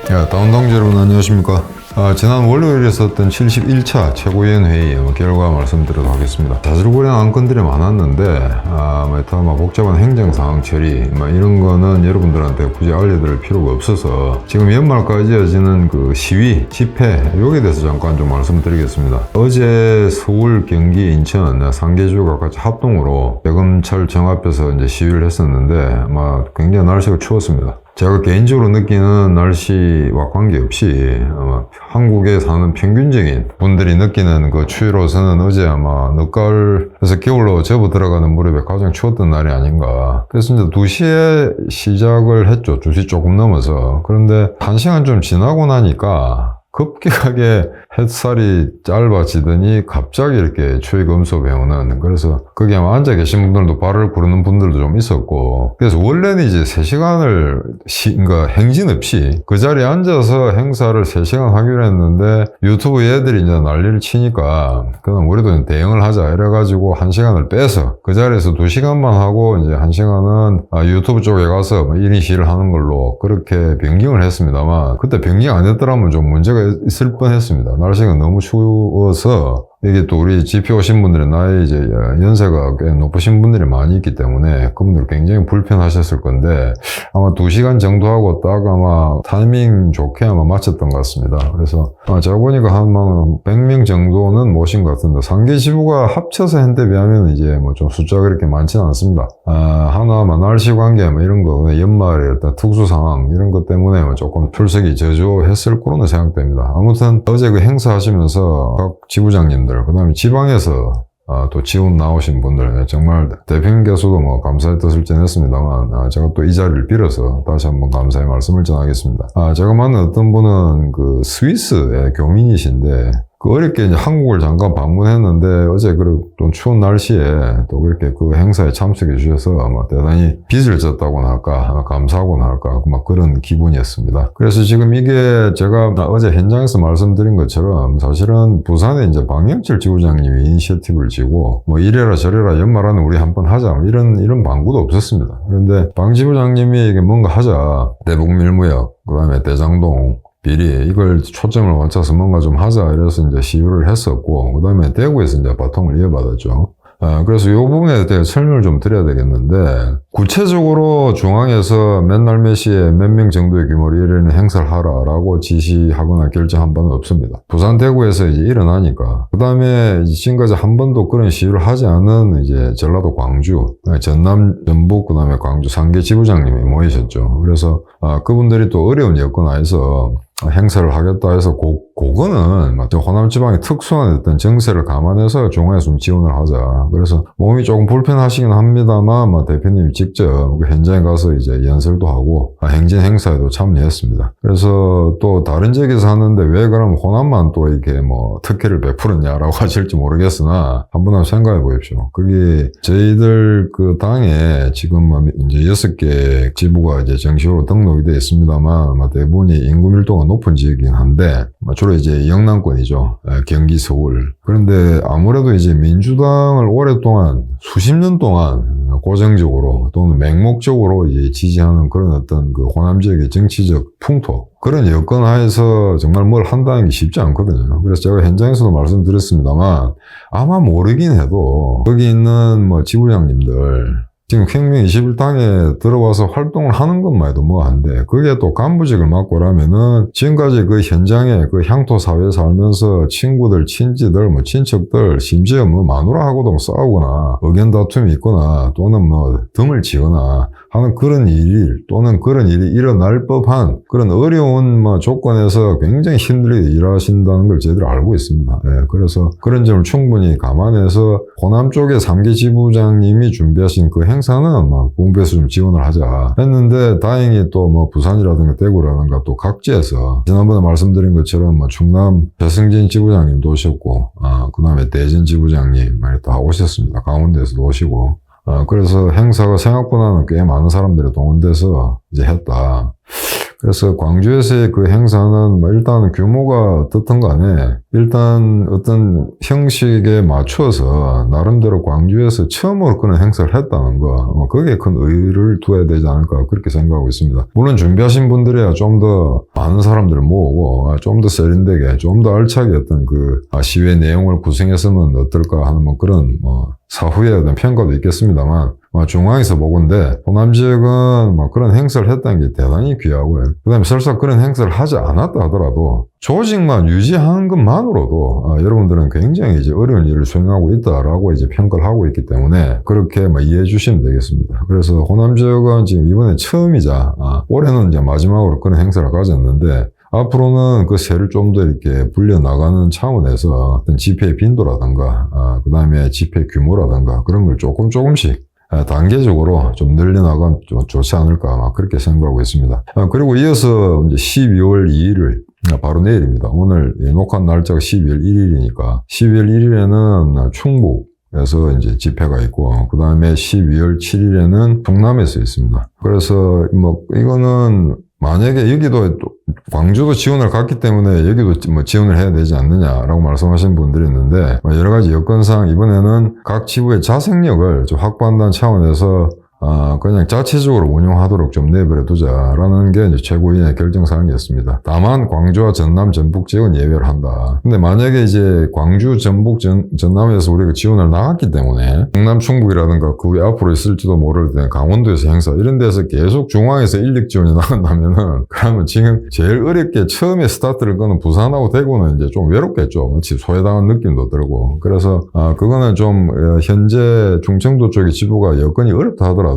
다운동지 여러분 안녕하십니까. 지난 월요일에 있었던 71차 최고위원회의 결과 말씀드리도록 하겠습니다. 자질구레한 안건들이 많았는데 복잡한 행정사항 처리 이런 거는 여러분들한테 굳이 알려드릴 필요가 없어서 지금 연말까지 이어지는 그 시위, 집회 여기에 대해서 잠깐 좀 말씀드리겠습니다. 어제 서울, 경기, 인천 3개주가 같이 합동으로 대검찰청 앞에서 이제 시위를 했었는데 굉장히 날씨가 추웠습니다. 제가 개인적으로 느끼는 날씨와 관계없이 한국에 사는 평균적인 분들이 느끼는 그 추위로서는 어제 아마 늦가을에서 겨울로 접어 들어가는 무렵에 가장 추웠던 날이 아닌가. 그래서 이제 2시에 시작을 했죠. 2시 조금 넘어서. 그런데 1시간 좀 지나고 나니까 급격하게 햇살이 짧아지더니 갑자기 이렇게 추위가 음소배우는, 그래서 거기 아마 앉아 계신 분들도 발을 구르는 분들도 좀 있었고, 그래서 원래는 이제 3시간을 그러니까 행진 없이 그 자리에 앉아서 행사를 3시간 하기로 했는데 유튜브 얘들이 이제 난리를 치니까 그럼 우리도 대응을 하자 이래가지고 1시간을 빼서 그 자리에서 2시간만 하고 이제 1시간은 유튜브 쪽에 가서 1인 시위를 하는 걸로 그렇게 변경을 했습니다만, 그때 변경 안 했더라면 좀 문제가 있을 뻔했습니다. 날씨가 너무 추워서 이게 또 우리 집회 오신 분들의 나이 이제 연세가 꽤 높으신 분들이 많이 있기 때문에 그분들 굉장히 불편하셨을 건데 아마 2시간 정도 하고 딱 아마 타이밍 좋게 아마 마쳤던 것 같습니다. 그래서 제가 보니까 한 100명 정도는 모신 것 같은데 3개 지부가 합쳐서 한때 비하면 이제 좀 숫자가 그렇게 많지는 않습니다. 하나 날씨 관계 이런 거 연말에 어떤 특수 상황 이런 것 때문에 조금 출석이 저조했을 거로는 생각됩니다. 아무튼 어제 그 행사 하시면서 각 지부장님들 그 다음에 지방에서 또 지원 나오신 분들 정말 대표님께서도 감사의 뜻을 전했습니다만 제가 또 이 자리를 빌어서 다시 한번 감사의 말씀을 전하겠습니다. 제가 만난 어떤 분은 그 스위스의 교민이신데 어렵게 이제 한국을 잠깐 방문했는데 어제 좀 추운 날씨에 또 그렇게 그 행사에 참석해 주셔서 대단히 빚을 졌다고나 할까, 감사하고나 할까, 그런 기분이었습니다. 그래서 지금 이게 제가 어제 현장에서 말씀드린 것처럼 사실은 부산에 이제 방영철 지부장님이 이니셔티브를 지고 이래라 저래라 연말 안에 우리 한번 하자 이런 방구도 없었습니다. 그런데 방 지부장님이 이게 뭔가 하자, 대북밀무역, 그 다음에 대장동, 비리 이걸 초점을 맞춰서 뭔가 좀 하자 이래서 이제 시위를 했었고, 그 다음에 대구에서 이제 바통을 이어받았죠. 그래서 이 부분에 대해 설명을 좀 드려야 되겠는데, 구체적으로 중앙에서 맨날 몇 시에 몇 명 정도의 규모로 이런 행사를 하라라고 지시하거나 결정한 바는 없습니다. 부산, 대구에서 이제 일어나니까. 그 다음에 지금까지 한 번도 그런 시위를 하지 않은 이제 전라도, 광주, 전남, 전북, 그 다음에 광주 3개 지부장님이 모이셨죠. 그래서 그분들이 또 어려운 여건 하에서 행사를 하겠다 해서 그거는 호남 지방의 특수한 어떤 정세를 감안해서 중앙에서 좀 지원을 하자. 그래서 몸이 조금 불편하시긴 합니다만 대표님이 직접 현장에 가서 이제 연설도 하고 행진 행사에도 참여했습니다. 그래서 또 다른 지역에서 하는데 왜 그럼 호남만 또 이렇게 특혜를 베풀었냐라고 하실지 모르겠으나 한번 생각해 보십시오. 그게 저희들 그 당에 지금 이제 6개 지부가 이제 정식으로 등록이 되어 있습니다만 대부분이 인구 밀도가 높은 지역이긴 한데 주로 이제 영남권이죠. 경기, 서울. 그런데 아무래도 이제 민주당을 오랫동안 수십 년 동안 고정적으로 또는 맹목적으로 이제 지지하는 그런 어떤 그 호남 지역의 정치적 풍토, 그런 여건 하에서 정말 뭘 한다는 게 쉽지 않거든요. 그래서 제가 현장에서도 말씀드렸습니다만 아마 모르긴 해도 거기 있는 지부장님들 지금 혁명 21당에 들어와서 활동을 하는 것만 해도 한데 그게 또 간부직을 맡고라면은 지금까지 그 현장에 그 향토 사회에 살면서 친구들, 친지들, 친척들, 심지어 마누라하고도 싸우거나 의견 다툼이 있거나 또는 등을 지거나 하는 그런 일 또는 그런 일이 일어날 법한 그런 어려운 조건에서 굉장히 힘들게 일하신다는 걸 저희들 알고 있습니다. 그래서 그런 점을 충분히 감안해서 호남 쪽의 3개 지부장님이 준비하신 그 행사는 본부에서 좀 지원을 하자 했는데 다행히 또 부산이라든가 대구라든가 또 각지에서 지난번에 말씀드린 것처럼 충남 배승진 지부장님도 오셨고 그 다음에 대전 지부장님 다 오셨습니다. 강원도에서도 오시고 그래서 행사가 생각보다는 꽤 많은 사람들이 동원돼서 이제 했다. 그래서 광주에서의 그 행사는 뭐 일단 규모가 어떻든 간에 일단 어떤 형식에 맞춰서 나름대로 광주에서 처음으로 그런 행사를 했다는 거, 거기에 큰 의의를 두어야 되지 않을까 그렇게 생각하고 있습니다. 물론 준비하신 분들이야 좀 더 많은 사람들을 모으고 좀 더 세련되게 좀 더 알차게 어떤 그 시위의 내용을 구성했으면 어떨까 하는 뭐 그런 사후에 어떤 평가도 있겠습니다만 중앙에서 보건대 호남 지역은 그런 행사를 했다는 게 대단히 귀하고요. 그 다음에 설사 그런 행사를 하지 않았다 하더라도 조직만 유지하는 것만으로도 여러분들은 굉장히 이제 어려운 일을 수행하고 있다라고 이제 평가를 하고 있기 때문에 그렇게 이해해 주시면 되겠습니다. 그래서 호남 지역은 지금 이번에 처음이자 올해는 이제 마지막으로 그런 행사를 가졌는데 앞으로는 그 세를 좀 더 이렇게 불려나가는 차원에서 어떤 집회 빈도라든가, 그 다음에 집회 규모라든가 그런 걸 조금씩 단계적으로 좀 늘려나가면 좀 좋지 않을까 그렇게 생각하고 있습니다. 그리고 이어서 이제 12월 2일을 바로 내일입니다. 오늘 녹화 날짜가 12월 1일이니까 12월 1일에는 충북에서 이제 집회가 있고 그 다음에 12월 7일에는 충남에서 있습니다. 그래서 이거는 만약에 여기도 광주도 지원을 갔기 때문에 여기도 지원을 해야 되지 않느냐라고 말씀하시는 분들이 있는데 여러 가지 여건상 이번에는 각 지부의 자생력을 좀 확보한다는 차원에서 그냥 자체적으로 운영하도록 좀 내버려 두자라는 게 이제 최고위원회 결정사항이었습니다. 다만 광주와 전남, 전북 지역은 예외를 한다. 근데 만약에 이제 광주, 전북, 전남에서 우리가 지원을 나갔기 때문에 경남, 충북이라든가 그 위에 앞으로 있을지도 모를 때 강원도에서 행사 이런 데서 계속 중앙에서 인력 지원이 나간다면은 그러면 지금 제일 어렵게 처음에 스타트를 거는 부산하고 대구는 이제 좀 외롭겠죠. 마치 소외당한 느낌도 들고. 그래서 그거는 좀 현재 중청도 쪽의 지부가 여건이 어렵다 하더라도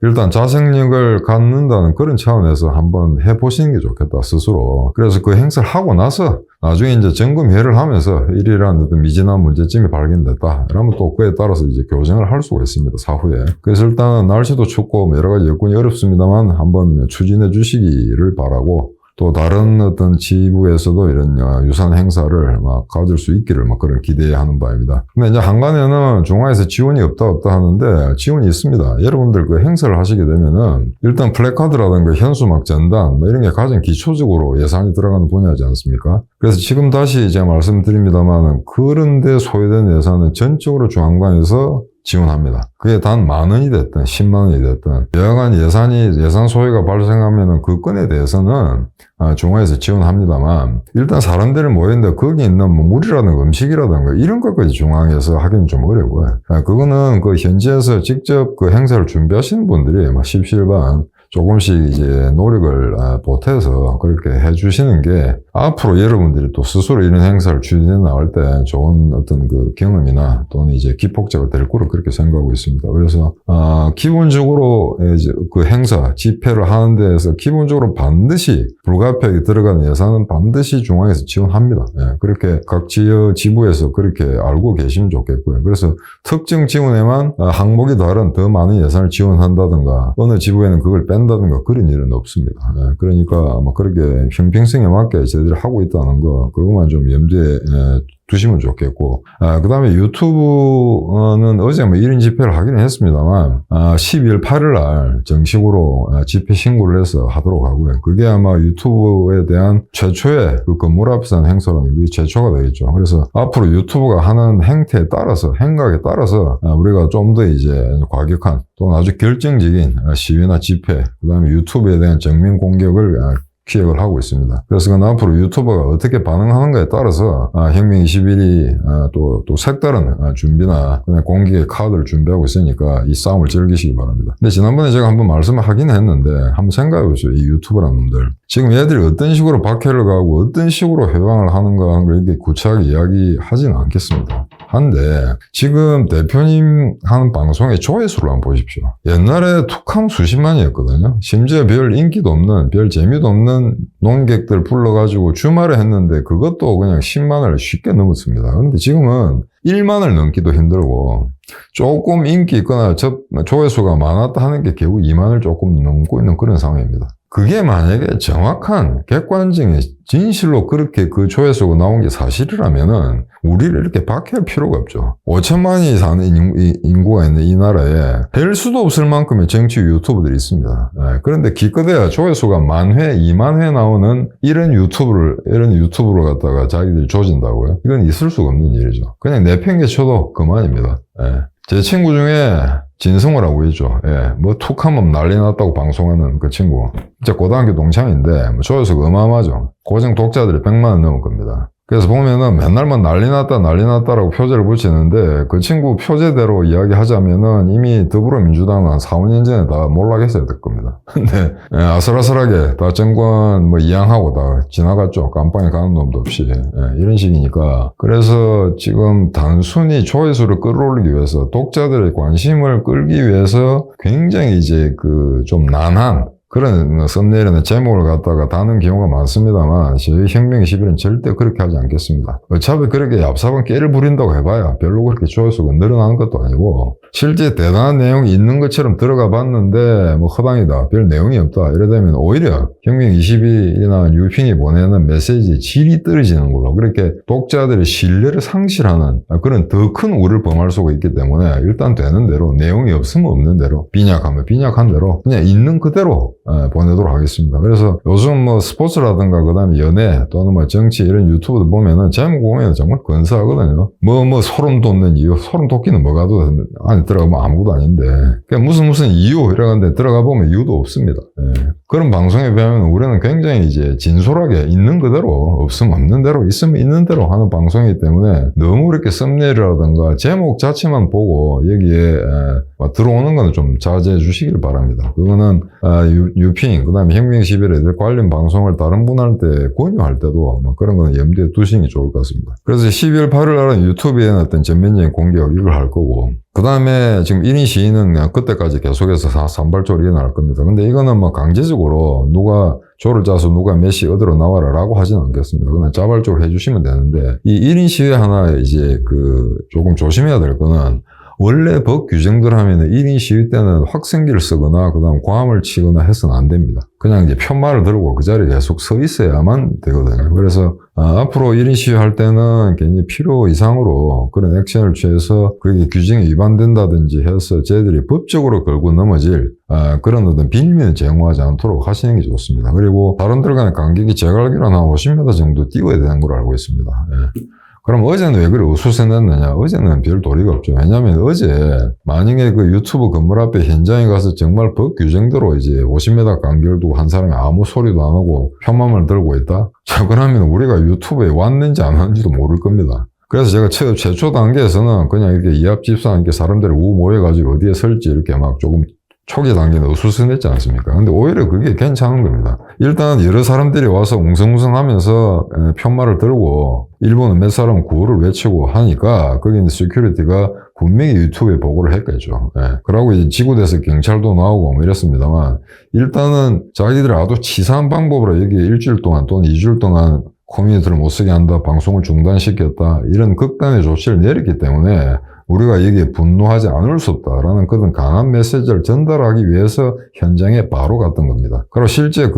일단 자생력을 갖는다는 그런 차원에서 한번 해보시는 게 좋겠다, 스스로. 그래서 그 행사를 하고 나서 나중에 이제 점검회를 하면서 이러이러한 어떤 미진한 문제점이 발견됐다. 이러면 또 그에 따라서 이제 교정을 할 수가 있습니다, 사후에. 그래서 일단 날씨도 춥고 여러 가지 여건이 어렵습니다만 한번 추진해 주시기를 바라고 또 다른 어떤 지부에서도 이런 유사한 행사를 가질 수 있기를 그런 기대하는 바입니다. 근데 이제 한간에는 중앙에서 지원이 없다 하는데 지원이 있습니다. 여러분들 그 행사를 하시게 되면은 일단 플래카드라든가 현수막 전단 이런 게 가장 기초적으로 예산이 들어가는 분야지 않습니까? 그래서 지금 다시 제가 말씀드립니다만 그런데 소요된 예산은 전적으로 중앙관에서 지원합니다. 그게 단 10,000원이 됐든 100,000원이 됐든 여하간 예산 소요가 발생하면은 그 건에 대해서는 중앙에서 지원합니다만 일단 사람들이 모였는데 거기 있는 물이라든가 음식이라든가 이런 것까지 중앙에서 하기는 좀 어려워요. 그거는 그 현지에서 직접 그 행사를 준비하시는 분들이 십시일반 조금씩 이제 노력을 보태서 그렇게 해주시는 게 앞으로 여러분들이 또 스스로 이런 행사를 추진해 나갈 때 좋은 어떤 그 경험이나 또는 이제 기폭제가 될 거로 그렇게 생각하고 있습니다. 그래서 기본적으로 이제 그 행사 집회를 하는 데에서 기본적으로 반드시 불가피하게 들어가는 예산은 반드시 중앙에서 지원합니다. 그렇게 각 지부에서 그렇게 알고 계시면 좋겠고요. 그래서 특정 지원에만 항목이 다른 더 많은 예산을 지원한다든가 어느 지부에는 그걸 뺀다든가 그런 일은 없습니다. 그러니까 그렇게 형평성에 맞게 저희들이 하고 있다는 거 그것만 좀 염두에 두시면 좋겠고 그 다음에 유튜브는 어제 1인 집회를 하기는 했습니다만 12월 8일 날 정식으로 집회 신고를 해서 하도록 하고요. 그게 아마 유튜브에 대한 최초의 그 건물 앞에서 하는 행사라는 게 최초가 되겠죠. 그래서 앞으로 유튜브가 하는 행태에 따라서 행각에 따라서 우리가 좀 더 이제 과격한 또는 아주 결정적인 시위나 집회 그 다음에 유튜브에 대한 정면 공격을 기획을 하고 있습니다. 그래서 그건 앞으로 유튜버가 어떻게 반응하는가에 따라서 혁명 21이 또 색다른 준비나 그냥 공격의 카드를 준비하고 있으니까 이 싸움을 즐기시기 바랍니다. 근데 지난번에 제가 한번 말씀을 하긴 했는데 한번 생각해 보세요. 이 유튜버라는 놈들. 지금 얘들이 어떤 식으로 박해를 가고 어떤 식으로 해방을 하는가 하는 걸 이렇게 구체하게 이야기하지는 않겠습니다. 한데 지금 대표님 하는 방송의 조회수를 한번 보십시오. 옛날에 툭하면 수십만이었거든요. 심지어 별 인기도 없는 별 재미도 없는 농객들 불러가지고 주말에 했는데 그것도 그냥 10만을 쉽게 넘었습니다. 그런데 지금은 1만을 넘기도 힘들고 조금 인기 있거나 조회수가 많았다 하는 게 결국 2만을 조금 넘고 있는 그런 상황입니다. 그게 만약에 정확한 객관적인 진실로 그렇게 그 조회수가 나온 게 사실이라면은 우리를 이렇게 박해할 필요가 없죠. 5천만이 사는 인구가 있는 이 나라에 될 수도 없을 만큼의 정치 유튜버들이 있습니다. 그런데 기껏해야 조회수가 10,000회, 20,000회 나오는 이런 유튜브를 갖다가 자기들이 조진다고요? 이건 있을 수가 없는 일이죠. 그냥 내팽개 쳐도 그만입니다. 제 친구 중에 진성호라고 있죠. 뭐 툭 하면 난리 났다고 방송하는 그 친구. 진짜 고등학교 동창인데, 뭐 조회수가 어마어마하죠. 고정 독자들이 100만 넘을 겁니다. 그래서 보면은 맨날만 난리 났다라고 표제를 붙이는데 그 친구 표제대로 이야기하자면은 이미 더불어민주당은 한 4, 5년 전에 다 몰락했어야 될 겁니다. 근데 아슬아슬하게 다 정권 뭐 이양하고 다 지나갔죠. 깜빵에 가는 놈도 없이. 이런 식이니까. 그래서 지금 단순히 조회수를 끌어올리기 위해서 독자들의 관심을 끌기 위해서 굉장히 이제 그 좀 난한 그런 썸네일이나 제목을 갖다가 다는 경우가 많습니다만 저희 혁명의 11은 절대 그렇게 하지 않겠습니다. 어차피 그렇게 얍삽한 깨를 부린다고 해봐야 별로 그렇게 조회수가 늘어나는 것도 아니고 실제 대단한 내용이 있는 것처럼 들어가 봤는데 뭐 허당이다, 별 내용이 없다 이러다면 오히려 혁명 21이나 뉴핑이 보내는 메시지 질이 떨어지는 걸로 그렇게 독자들의 신뢰를 상실하는 그런 더 큰 우를 범할 수가 있기 때문에 일단 되는 대로 내용이 없으면 없는 대로 빈약하면 빈약한 대로 그냥 있는 그대로 보내도록 하겠습니다. 그래서 요즘 뭐 스포츠라든가 그다음에 연애 또는 뭐 정치 이런 유튜브들 보면은 제목 보면 정말 근사하거든요. 뭐 소름 돋는 이유, 소름 돋기는 뭐가 도 안에 들어가면 아무것도 아닌데 그냥 무슨 이유 이러는데 들어가 보면 이유도 없습니다. 그런 방송에 비하면 우리는 굉장히 이제 진솔하게 있는 그대로 없으면 없는 대로 있으면 있는 대로 하는 방송이기 때문에 너무 그렇게 썸네일이라든가 제목 자체만 보고 여기에 들어오는 거는 좀 자제해 주시길 바랍니다. 그거는 유핑, 그 다음에 혁명 11에 관련 방송을 다른 분한테 권유할 때도 뭐 그런 거는 염두에 두시는 게 좋을 것 같습니다. 그래서 12월 8일 날은 유튜브에 어떤 전면적인 공격 이걸 할 거고 그 다음에 지금 1인 시위는 그냥 그때까지 계속해서 산발적으로 일어날 겁니다. 근데 이거는 뭐 강제적으로 누가 조를 짜서 누가 몇 시 어디로 나와라 라고 하지는 않겠습니다. 그냥 자발적으로 해주시면 되는데 이 1인 시위 하나 이제 조금 조심해야 될 거는 원래 법 규정들 하면은 1인 시위 때는 확성기를 쓰거나 그다음 고함을 치거나 해서는 안 됩니다. 그냥 이제 편말을 들고 그 자리에 계속 서 있어야만 되거든요. 그래서 앞으로 1인 시위 할 때는 굉장히 필요 이상으로 그런 액션을 취해서 그게 규정에 위반된다든지 해서 저희들이 법적으로 걸고 넘어질 그런 어떤 빌미는 제공하지 않도록 하시는 게 좋습니다. 그리고 다른 들 간의 간격이 제가 알기로는 한 50m 정도 띄워야 되는 걸로 알고 있습니다. 그럼 어제는 왜 그래 우수선했느냐? 어제는 별 도리가 없죠. 왜냐하면 어제 만약에 그 유튜브 건물 앞에 현장에 가서 정말 법 규정대로 이제 50m 간격을 두고 한 사람이 아무 소리도 안 하고 편만을 들고 있다? 자, 그러면 우리가 유튜브에 왔는지 안 왔는지도 모를 겁니다. 그래서 제가 최초 단계에서는 그냥 이렇게 이합집산 이렇게 사람들이 모여가지고 어디에 설지 이렇게 막 조금 초기 단계는 어수선했지 않습니까? 근데 오히려 그게 괜찮은 겁니다. 일단 여러 사람들이 와서 웅성웅성 하면서 편말을 들고 일본은 몇 사람은 구호를 외치고 하니까 거기 있는 시큐리티가 분명히 유튜브에 보고를 했겠죠. 그러고 이제 지구대에서 경찰도 나오고 뭐 이랬습니다만 일단은 자기들이 아주 치사한 방법으로 여기 일주일 동안 또는 2주일 동안 커뮤니티를 못 쓰게 한다, 방송을 중단시켰다 이런 극단의 조치를 내렸기 때문에 우리가 여기에 분노하지 않을 수 없다라는 그런 강한 메시지를 전달하기 위해서 현장에 바로 갔던 겁니다. 그리고 실제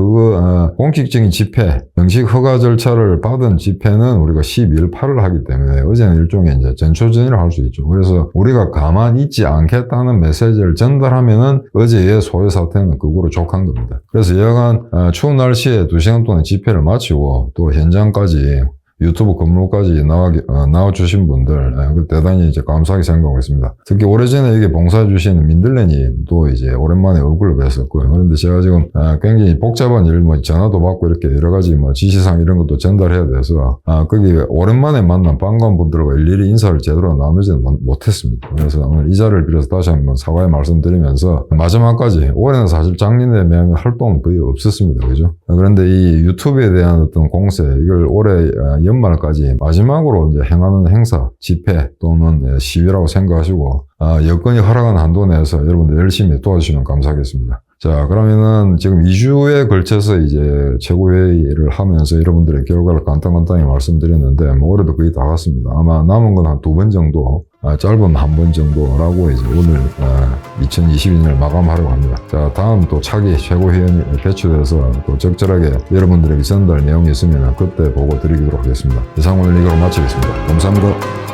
공식적인 집회, 정식 허가 절차를 받은 집회는 우리가 12월 8일 하기 때문에 어제는 일종의 이제 전초전이라고 할 수 있죠. 그래서 우리가 가만히 있지 않겠다는 메시지를 전달하면은 어제의 소요 사태는 그거로 족한 겁니다. 그래서 여간 추운 날씨에 2시간 동안 집회를 마치고 또 현장까지 유튜브 건물까지 나와주신 분들, 대단히 이제 감사하게 생각하고 있습니다. 특히 오래전에 이게 봉사해주신 민들레님 또 이제 오랜만에 얼굴을 뵀었고요. 그런데 제가 지금 굉장히 복잡한 일, 전화도 받고 이렇게 여러 가지 지시사항 이런 것도 전달해야 돼서, 거기 오랜만에 만난 반가운 분들과 일일이 인사를 제대로 나누지는 못했습니다. 그래서 오늘 이 자리를 빌어서 다시 한번 사과의 말씀드리면서 마지막까지 올해는 사실 작년에 비하면 활동은 거의 없었습니다. 그죠? 그런데 이 유튜브에 대한 어떤 공세, 이걸 올해 연말까지 마지막으로 이제 행하는 행사, 집회 또는 시위라고 생각하시고 여건이 허락한 한도 내에서 여러분들 열심히 도와주시면 감사하겠습니다. 자, 그러면은 지금 2주에 걸쳐서 이제 최고회의를 하면서 여러분들의 결과를 간단히 말씀드렸는데 올해도 거의 다 갔습니다. 아마 남은 건 한 2번 정도 짧으면 한 번 정도라고 이제 오늘 2022년을 마감하려고 합니다. 자, 다음 또 차기 최고위원이 배출돼서 또 적절하게 여러분들에게 전달 내용이 있으면 그때 보고 드리도록 하겠습니다. 이상 오늘 이거로 마치겠습니다. 감사합니다.